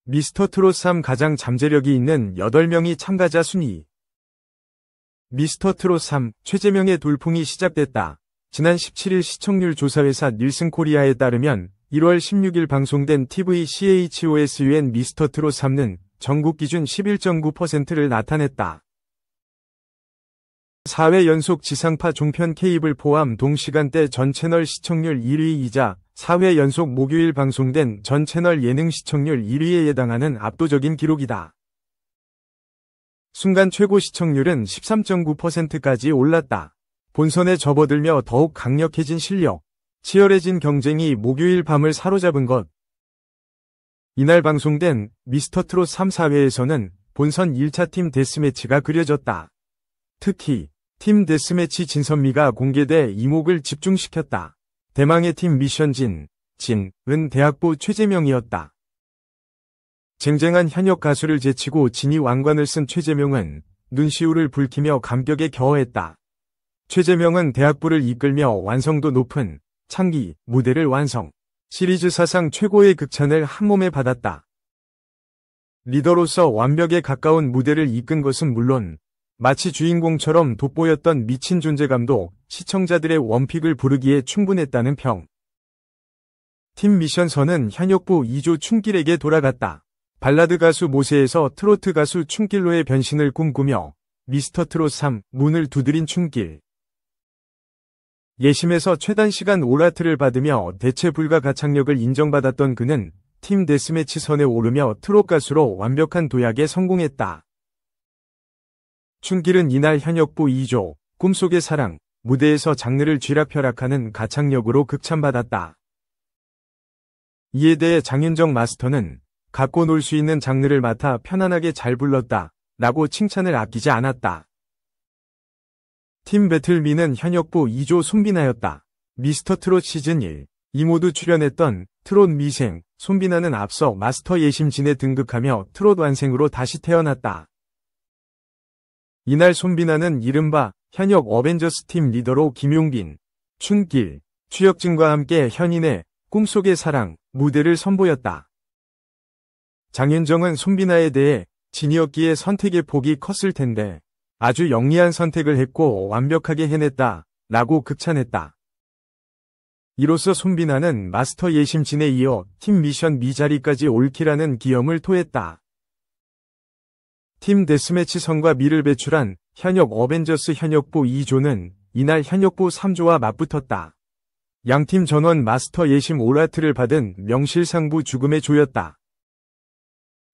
미스터트롯 3 가장 잠재력이 있는 8명이 참가자 순위. 미스터트롯 3 최재명의 돌풍이 시작됐다. 지난 17일 시청률 조사회사 닐슨 코리아에 따르면 1월 16일 방송된 TV CHOSUN 미스터트롯 3는 전국 기준 11.9%를 나타냈다. 4회 연속 지상파 종편 케이블 포함 동시간대 전 채널 시청률 1위이자 4회 연속 목요일 방송된 전 채널 예능 시청률 1위에 해당하는 압도적인 기록이다. 순간 최고 시청률은 13.9%까지 올랐다. 본선에 접어들며 더욱 강력해진 실력, 치열해진 경쟁이 목요일 밤을 사로잡은 것. 이날 방송된 미스터트롯 3, 4회에서는 본선 1차 팀 데스매치가 그려졌다. 특히 팀 데스매치 진선미가 공개돼 이목을 집중시켰다. 대망의 팀 미션 진은 대학부 최재명이었다. 쟁쟁한 현역 가수를 제치고 진이 왕관을 쓴 최재명은 눈시울을 붉히며 감격에 겨워했다. 최재명은 대학부를 이끌며 완성도 높은 창기 무대를 완성. 시리즈 사상 최고의 극찬을 한몸에 받았다. 리더로서 완벽에 가까운 무대를 이끈 것은 물론 마치 주인공처럼 돋보였던 미친 존재감도 시청자들의 원픽을 부르기에 충분했다는 평. 팀 미션선은 현역부 2조 춘길에게 돌아갔다. 발라드 가수 모세에서 트로트 가수 춘길로의 변신을 꿈꾸며 미스터트롯 3 문을 두드린 춘길. 예심에서 최단 시간 오라트를 받으며 대체 불가 가창력을 인정받았던 그는 팀 데스매치 선에 오르며 트롯 가수로 완벽한 도약에 성공했다. 춘길은 이날 현역부 2조 꿈속의 사랑 무대에서 장르를 쥐락펴락하는 가창력으로 극찬받았다. 이에 대해 장윤정 마스터는 갖고 놀 수 있는 장르를 맡아 편안하게 잘 불렀다 라고 칭찬을 아끼지 않았다. 팀 배틀미는 현역부 2조 손비나였다. 미스터트롯 시즌 1, 2 모두 출연했던 트롯 미생 손비나는 앞서 마스터 예심진에 등극하며 트롯 완생으로 다시 태어났다. 이날 손비나는 이른바 현역 어벤져스 팀 리더로 김용빈, 춘길, 추혁진과 함께 현인의 꿈속의 사랑 무대를 선보였다. 장윤정은 손비나에 대해 진이었기에 선택의 폭이 컸을 텐데 아주 영리한 선택을 했고 완벽하게 해냈다 라고 극찬했다. 이로써 손비나는 마스터 예심진에 이어 팀 미션 미자리까지 옳기라는 기염을 토했다. 팀 데스매치 선과 미를 배출한 현역 어벤져스 현역부 2조는 이날 현역부 3조와 맞붙었다. 양팀 전원 마스터 예심 오라트를 받은 명실상부 죽음의 조였다.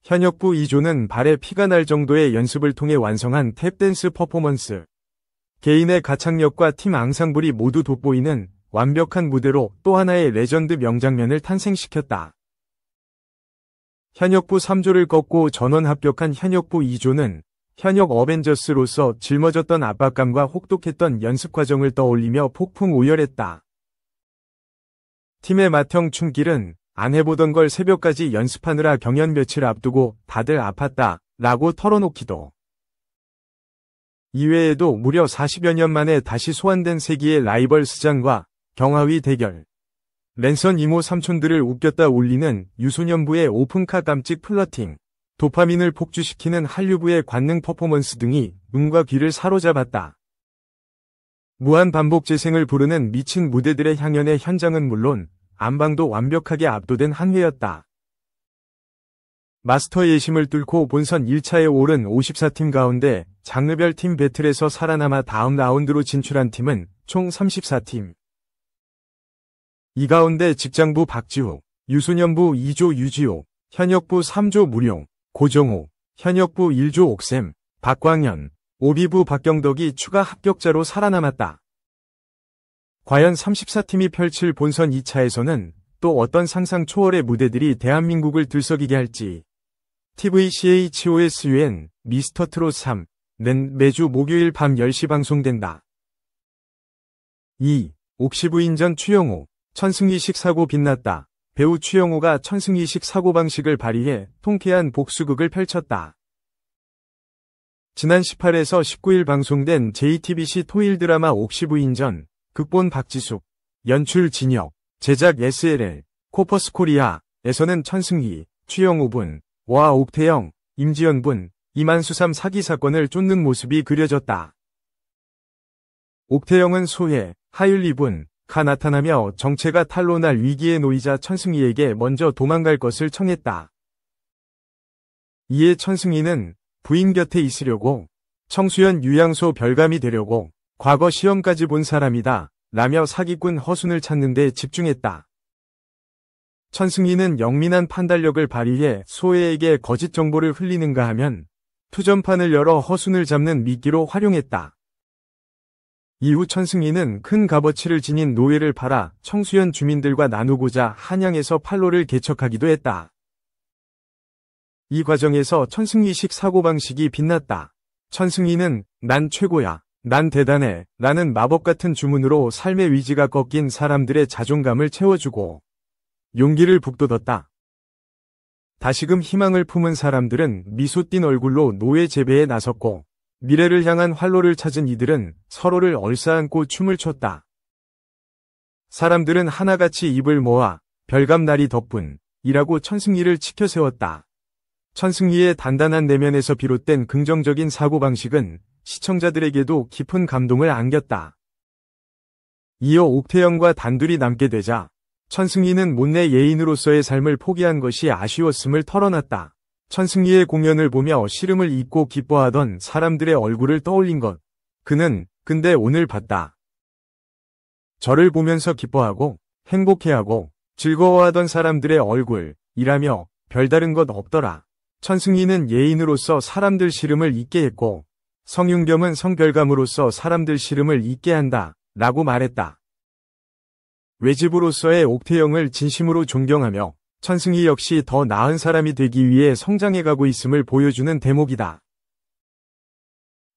현역부 2조는 발에 피가 날 정도의 연습을 통해 완성한 탭댄스 퍼포먼스. 개인의 가창력과 팀 앙상블이 모두 돋보이는 완벽한 무대로 또 하나의 레전드 명장면을 탄생시켰다. 현역부 3조를 꺾고 전원 합격한 현역부 2조는 현역 어벤져스로서 짊어졌던 압박감과 혹독했던 연습 과정을 떠올리며 폭풍 오열했다. 팀의 맏형 춘길은 안 해보던 걸 새벽까지 연습하느라 경연 며칠 앞두고 다들 아팠다 라고 털어놓기도. 이외에도 무려 40여 년 만에 다시 소환된 세기의 라이벌 스잔과 경하위 대결. 랜선 이모 삼촌들을 웃겼다 올리는 유소년부의 오픈카 깜찍 플러팅, 도파민을 폭주시키는 한류부의 관능 퍼포먼스 등이 눈과 귀를 사로잡았다. 무한 반복 재생을 부르는 미친 무대들의 향연의 현장은 물론 안방도 완벽하게 압도된 한 회였다. 마스터 예심을 뚫고 본선 1차에 오른 54팀 가운데 장르별 팀 배틀에서 살아남아 다음 라운드로 진출한 팀은 총 34팀. 이 가운데 직장부 박지우, 유소년부 2조 유지호, 현역부 3조 무룡, 고정호, 현역부 1조 옥샘, 박광현, 오비부 박경덕이 추가 합격자로 살아남았다. 과연 34팀이 펼칠 본선 2차에서는 또 어떤 상상 초월의 무대들이 대한민국을 들썩이게 할지. TV CHOSUN 미스터트롯 3는 매주 목요일 밤 10시 방송된다. 2. 옥시부인전 추영호 천승이식 사고 빛났다. 배우 추영호가 천승이식 사고방식을 발휘해 통쾌한 복수극을 펼쳤다. 지난 18에서 19일 방송된 JTBC 토일 드라마 옥시부인전, 극본 박지숙, 연출 진혁, 제작 SLL, 코퍼스 코리아에서는 천승희, 추영호분, 와 옥태영, 임지연분, 이만수삼 사기 사건을 쫓는 모습이 그려졌다. 옥태영은 소혜, 하율리분, 가 나타나며 정체가 탄로날 위기에 놓이자 천승희에게 먼저 도망갈 것을 청했다. 이에 천승희는 부인 곁에 있으려고, 청수연 유양소 별감이 되려고, 과거 시험까지 본 사람이다 라며 사기꾼 허순을 찾는 데 집중했다. 천승희는 영민한 판단력을 발휘해 소혜에게 거짓 정보를 흘리는가 하면 투전판을 열어 허순을 잡는 미끼로 활용했다. 이후 천승희는 큰 값어치를 지닌 노예를 팔아 청수연 주민들과 나누고자 한양에서 판로를 개척하기도 했다. 이 과정에서 천승희식 사고방식이 빛났다. 천승희는 난 최고야, 난 대단해 라는 마법 같은 주문으로 삶의 위지가 꺾인 사람들의 자존감을 채워주고 용기를 북돋웠다. 다시금 희망을 품은 사람들은 미소 띤 얼굴로 노예 재배에 나섰고 미래를 향한 활로를 찾은 이들은 서로를 얼싸안고 춤을 췄다. 사람들은 하나같이 입을 모아 별감나리 덕분이라고 천승희를 치켜세웠다. 천승희의 단단한 내면에서 비롯된 긍정적인 사고방식은 시청자들에게도 깊은 감동을 안겼다. 이어 옥태영과 단둘이 남게 되자 천승희는 못내 예인으로서의 삶을 포기한 것이 아쉬웠음을 털어놨다. 천승희의 공연을 보며 시름을 잊고 기뻐하던 사람들의 얼굴을 떠올린 것. 그는 근데 오늘 봤다. 저를 보면서 기뻐하고 행복해하고 즐거워하던 사람들의 얼굴이라며 별다른 것 없더라. 천승희는 예인으로서 사람들 시름을 잊게 했고 성윤겸은 성별감으로서 사람들 시름을 잊게 한다 라고 말했다. 외집으로서의 옥태영을 진심으로 존경하며 천승희 역시 더 나은 사람이 되기 위해 성장해가고 있음을 보여주는 대목이다.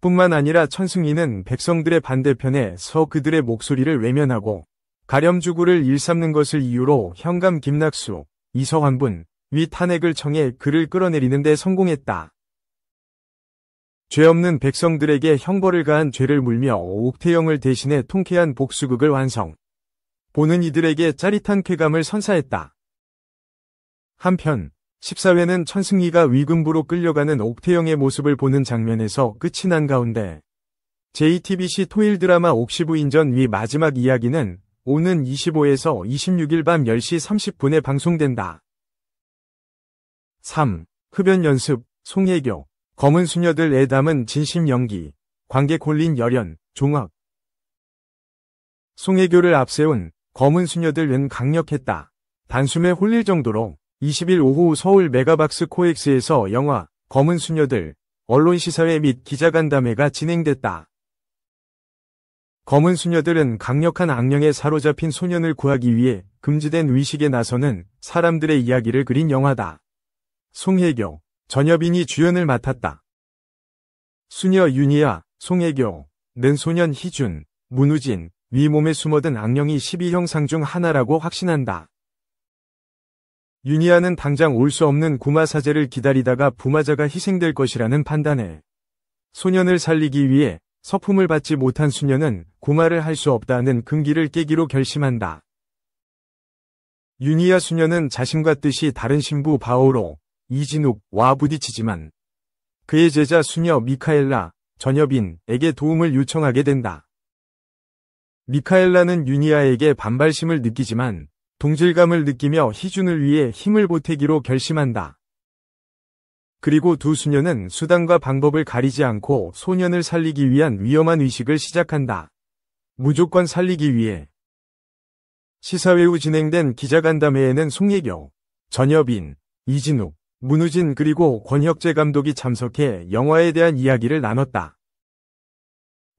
뿐만 아니라 천승희는 백성들의 반대편에 서 그들의 목소리를 외면하고 가렴주구를 일삼는 것을 이유로 현감 김낙수, 이서환분 위 탄핵을 청해 그를 끌어내리는 데 성공했다. 죄 없는 백성들에게 형벌을 가한 죄를 물며 옥태영을 대신해 통쾌한 복수극을 완성. 보는 이들에게 짜릿한 쾌감을 선사했다. 한편 14회는 천승희가 위군부로 끌려가는 옥태영의 모습을 보는 장면에서 끝이 난 가운데 JTBC 토일 드라마 옥시부인전 위 마지막 이야기는 오는 25에서 26일 밤 10시 30분에 방송된다. 3. 흡연 연습, 송혜교, 검은 수녀들에 담은 진심 연기, 관객 홀린 열연, 종합. 송혜교를 앞세운 검은 수녀들은 강력했다. 단숨에 홀릴 정도로 20일 오후 서울 메가박스 코엑스에서 영화 검은 수녀들 언론시사회 및 기자간담회가 진행됐다. 검은 수녀들은 강력한 악령에 사로잡힌 소년을 구하기 위해 금지된 의식에 나서는 사람들의 이야기를 그린 영화다. 송혜교, 전여빈이 주연을 맡았다. 수녀 윤희아, 송혜교는 소년 희준, 문우진, 위 몸에 숨어든 악령이 12형상 중 하나라고 확신한다. 윤희아는 당장 올 수 없는 구마사제를 기다리다가 부마자가 희생될 것이라는 판단에 소년을 살리기 위해 서품을 받지 못한 수녀는 구마를 할 수 없다는 금기를 깨기로 결심한다. 윤희아 수녀는 자신과 뜻이 다른 신부 바오로 이진욱와 부딪히지만 그의 제자 수녀 미카엘라, 전여빈에게 도움을 요청하게 된다. 미카엘라는 윤희아에게 반발심을 느끼지만 동질감을 느끼며 희준을 위해 힘을 보태기로 결심한다. 그리고 두 수녀는 수단과 방법을 가리지 않고 소년을 살리기 위한 위험한 의식을 시작한다. 무조건 살리기 위해. 시사회 후 진행된 기자간담회에는 송혜교, 전여빈, 이진욱, 문우진 그리고 권혁재 감독이 참석해 영화에 대한 이야기를 나눴다.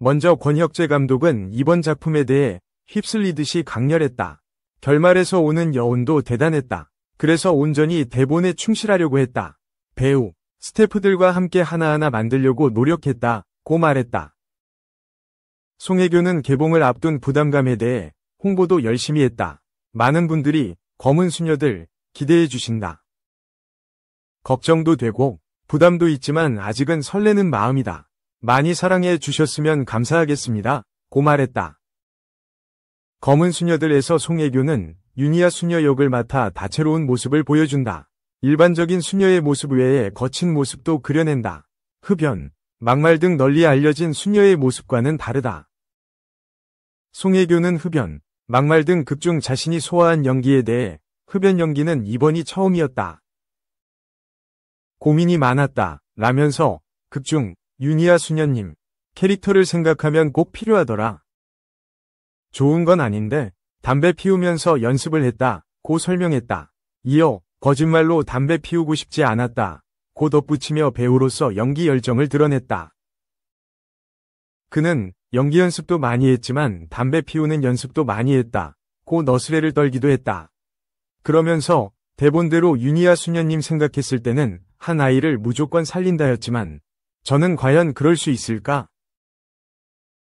먼저 권혁재 감독은 이번 작품에 대해 휩쓸리듯이 강렬했다. 결말에서 오는 여운도 대단했다. 그래서 온전히 대본에 충실하려고 했다. 배우, 스태프들과 함께 하나하나 만들려고 노력했다고 말했다. 송혜교는 개봉을 앞둔 부담감에 대해 홍보도 열심히 했다. 많은 분들이 검은 수녀들 기대해 주신다. 걱정도 되고 부담도 있지만 아직은 설레는 마음이다. 많이 사랑해 주셨으면 감사하겠습니다. 고 말했다. 검은 수녀들에서 송혜교는 윤희아 수녀 역을 맡아 다채로운 모습을 보여준다. 일반적인 수녀의 모습 외에 거친 모습도 그려낸다. 흡연, 막말 등 널리 알려진 수녀의 모습과는 다르다. 송혜교는 흡연, 막말 등 극 중 자신이 소화한 연기에 대해 흡연 연기는 이번이 처음이었다. 고민이 많았다. 라면서 극 중 윤희아 수녀님 캐릭터를 생각하면 꼭 필요하더라. 좋은 건 아닌데 담배 피우면서 연습을 했다. 고 설명했다. 이어 거짓말로 담배 피우고 싶지 않았다. 고 덧붙이며 배우로서 연기 열정을 드러냈다. 그는 연기 연습도 많이 했지만 담배 피우는 연습도 많이 했다. 고 너스레를 떨기도 했다. 그러면서 대본대로 윤희아 수녀님 생각했을 때는 한 아이를 무조건 살린다였지만 저는 과연 그럴 수 있을까?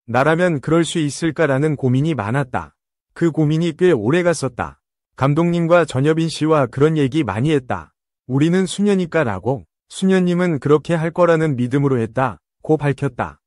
나라면 그럴 수 있을까라는 고민이 많았다. 그 고민이 꽤 오래 갔었다. 감독님과 전여빈 씨와 그런 얘기 많이 했다. 우리는 수녀니까 라고. 수녀님은 그렇게 할 거라는 믿음으로 했다. 고 밝혔다.